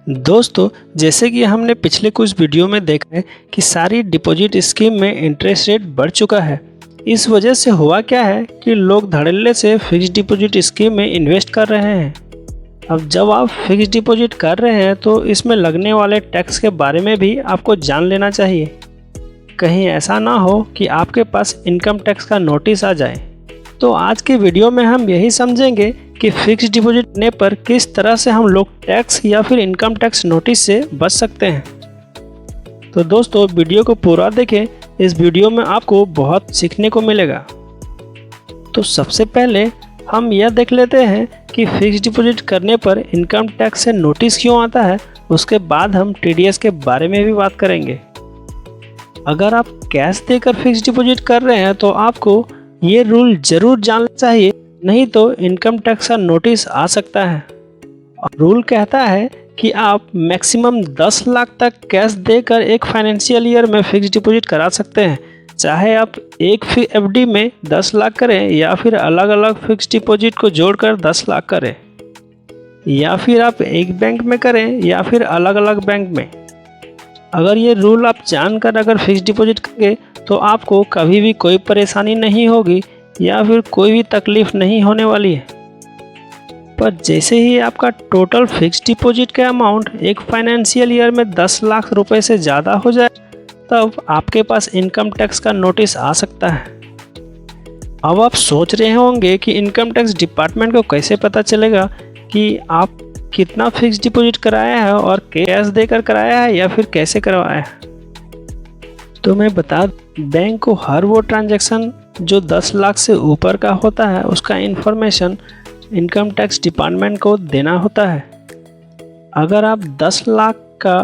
दोस्तों, जैसे कि हमने पिछले कुछ वीडियो में देखा है कि सारी डिपॉजिट स्कीम में इंटरेस्ट रेट बढ़ चुका है। इस वजह से हुआ क्या है कि लोग धड़ल्ले से फिक्स्ड डिपॉजिट स्कीम में इन्वेस्ट कर रहे हैं। अब जब आप फिक्स्ड डिपॉजिट कर रहे हैं तो इसमें लगने वाले टैक्स के बारे में भी आपको जान लेना चाहिए। कहीं ऐसा ना हो कि आपके पास इनकम टैक्स का नोटिस आ जाए। तो आज के वीडियो में हम यही समझेंगे कि फिक्स्ड डिपॉजिट करने पर किस तरह से हम लोग टैक्स या फिर इनकम टैक्स नोटिस से बच सकते हैं। तो दोस्तों, वीडियो को पूरा देखें, इस वीडियो में आपको बहुत सीखने को मिलेगा। तो सबसे पहले हम यह देख लेते हैं कि फिक्स्ड डिपॉजिट करने पर इनकम टैक्स से नोटिस क्यों आता है। उसके बाद हम टीडीएस के बारे में भी बात करेंगे। अगर आप कैश देकर फिक्स्ड डिपॉजिट कर रहे हैं तो आपको ये रूल जरूर जानना चाहिए, नहीं तो इनकम टैक्स का नोटिस आ सकता है। और रूल कहता है कि आप मैक्सिमम 10 लाख तक कैश देकर एक फाइनेंशियल ईयर में फिक्स्ड डिपॉजिट करा सकते हैं। चाहे आप एक एफडी में 10 लाख करें या फिर अलग अलग फिक्स्ड डिपॉजिट को जोड़कर 10 लाख करें, या फिर आप एक बैंक में करें या फिर अलग अलग बैंक में। अगर ये रूल आप जानकर अगर फिक्स्ड डिपॉजिट करेंगे तो आपको कभी भी कोई परेशानी नहीं होगी या फिर कोई भी तकलीफ नहीं होने वाली है। पर जैसे ही आपका टोटल फिक्स्ड डिपॉजिट का अमाउंट एक फाइनेंशियल ईयर में 10 लाख रुपए से ज़्यादा हो जाए, तब आपके पास इनकम टैक्स का नोटिस आ सकता है। अब आप सोच रहे होंगे कि इनकम टैक्स डिपार्टमेंट को कैसे पता चलेगा कि आप कितना फिक्स्ड डिपॉजिट कराया है और कैश देकर कराया है या फिर कैसे करवाया है। तो मैं बता दूं, बैंक को हर वो ट्रांजैक्शन जो 10 लाख से ऊपर का होता है उसका इन्फॉर्मेशन इनकम टैक्स डिपार्टमेंट को देना होता है। अगर आप 10 लाख का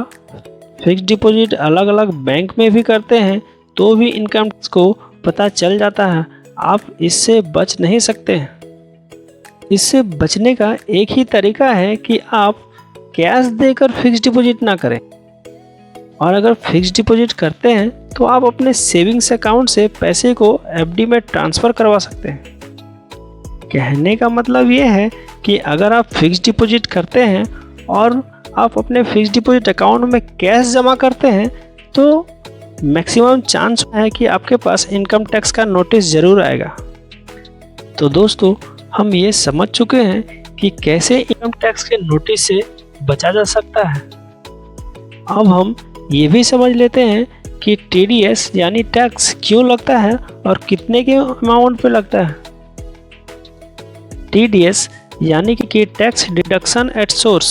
फिक्स्ड डिपॉजिट अलग अलग बैंक में भी करते हैं तो भी इनकम टैक्स को पता चल जाता है। आप इससे बच नहीं सकते हैं। इससे बचने का एक ही तरीका है कि आप कैश देकर फिक्स्ड डिपॉजिट ना करें, और अगर फिक्स्ड डिपॉजिट करते हैं तो आप अपने सेविंग्स अकाउंट से पैसे को एफडी में ट्रांसफ़र करवा सकते हैं। कहने का मतलब ये है कि अगर आप फिक्स्ड डिपॉजिट करते हैं और आप अपने फिक्स्ड डिपॉजिट अकाउंट में कैश जमा करते हैं तो मैक्सिमम चांस है कि आपके पास इनकम टैक्स का नोटिस ज़रूर आएगा। तो दोस्तों, हम ये समझ चुके हैं कि कैसे इनकम टैक्स के नोटिस से बचा जा सकता है। अब हम ये भी समझ लेते हैं कि टीडीएस यानी टैक्स क्यों लगता है और कितने के अमाउंट पे लगता है। टीडीएस यानी कि tax deduction at source.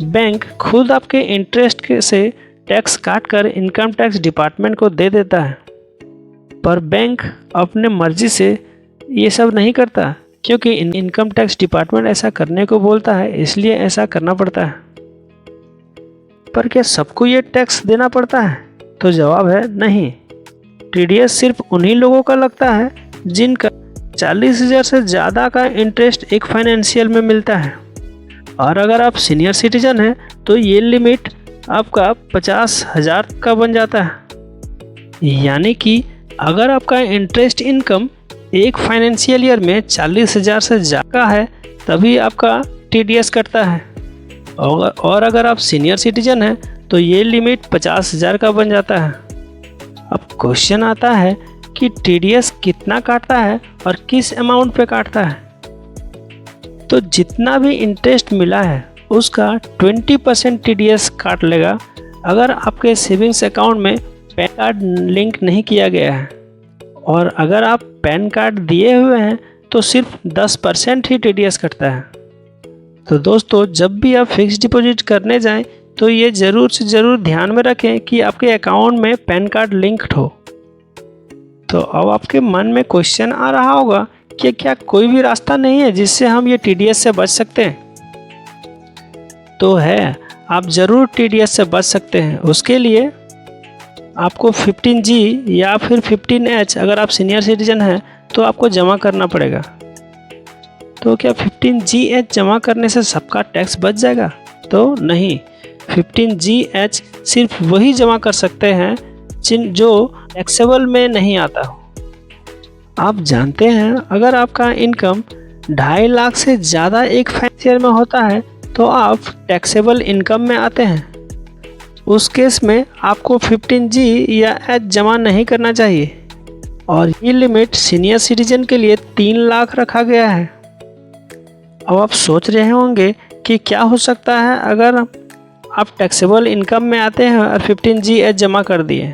Bank खुद आपके इंटरेस्ट से टैक्स काटकर इनकम टैक्स डिपार्टमेंट को दे देता है, पर बैंक अपने मर्जी से ये सब नहीं करता, क्योंकि इनकम टैक्स डिपार्टमेंट ऐसा करने को बोलता है, इसलिए ऐसा करना पड़ता है। पर क्या सबको ये टैक्स देना पड़ता है? तो जवाब है नहीं। टीडीएस सिर्फ उन्हीं लोगों का लगता है जिनका 40,000 से ज़्यादा का इंटरेस्ट एक फाइनेंशियल में मिलता है, और अगर आप सीनियर सिटीजन हैं तो ये लिमिट आपका 50,000 का बन जाता है। यानी कि अगर आपका इंटरेस्ट इनकम एक फाइनेंशियल ईयर में 40,000 से ज़्यादा है तभी आपका टीडीएस कटता है, और अगर आप सीनियर सिटीजन हैं तो ये लिमिट 50,000 का बन जाता है। अब क्वेश्चन आता है कि टीडीएस कितना काटता है और किस अमाउंट पे काटता है। तो जितना भी इंटरेस्ट मिला है उसका 20% टीडीएस काट लेगा अगर आपके सेविंग्स अकाउंट में पैन कार्ड लिंक नहीं किया गया है, और अगर आप पैन कार्ड दिए हुए हैं तो सिर्फ 10% ही टीडीएस कटता है। तो दोस्तों, जब भी आप फिक्स्ड डिपॉजिट करने जाएं तो ये ज़रूर से ज़रूर ध्यान में रखें कि आपके अकाउंट में पैन कार्ड लिंक्ड हो। तो अब आपके मन में क्वेश्चन आ रहा होगा कि क्या कोई भी रास्ता नहीं है जिससे हम ये टीडीएस से बच सकते हैं? तो है, आप ज़रूर टीडीएस से बच सकते हैं। उसके लिए आपको 15G या फिर 15H, अगर आप सीनियर सिटीजन हैं तो आपको जमा करना पड़ेगा। तो क्या 15GH जमा करने से सबका टैक्स बच जाएगा? तो नहीं, 15GH सिर्फ वही जमा कर सकते हैं जो टैक्सेबल में नहीं आता हो। आप जानते हैं, अगर आपका इनकम 2.5 लाख से ज़्यादा एक फाइनेंशियल में होता है तो आप टैक्सेबल इनकम में आते हैं। उस केस में आपको 15G या H जमा नहीं करना चाहिए और ये लिमिट सीनियर सिटीजन के लिए 3 लाख रखा गया है। अब आप सोच रहे होंगे कि क्या हो सकता है अगर आप टैक्सेबल इनकम में आते हैं और 15G H जमा कर दिए।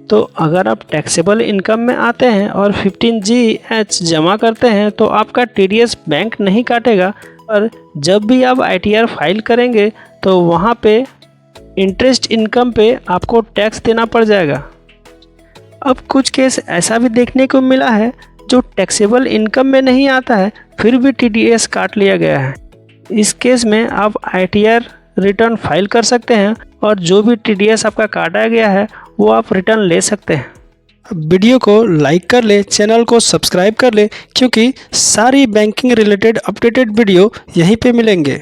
तो अगर आप टैक्सेबल इनकम में आते हैं और 15G H जमा करते हैं तो आपका TDS बैंक नहीं काटेगा, और जब भी आप ITR फाइल करेंगे तो वहाँ पे इंटरेस्ट इनकम पे आपको टैक्स देना पड़ जाएगा। अब कुछ केस ऐसा भी देखने को मिला है जो टैक्सेबल इनकम में नहीं आता है फिर भी TDS काट लिया गया है। इस केस में आप ITR रिटर्न फाइल कर सकते हैं और जो भी TDS आपका काटा गया है वो आप रिटर्न ले सकते हैं। वीडियो को लाइक कर ले, चैनल को सब्सक्राइब कर ले, क्योंकि सारी बैंकिंग रिलेटेड अपडेटेड वीडियो यहीं पे मिलेंगे।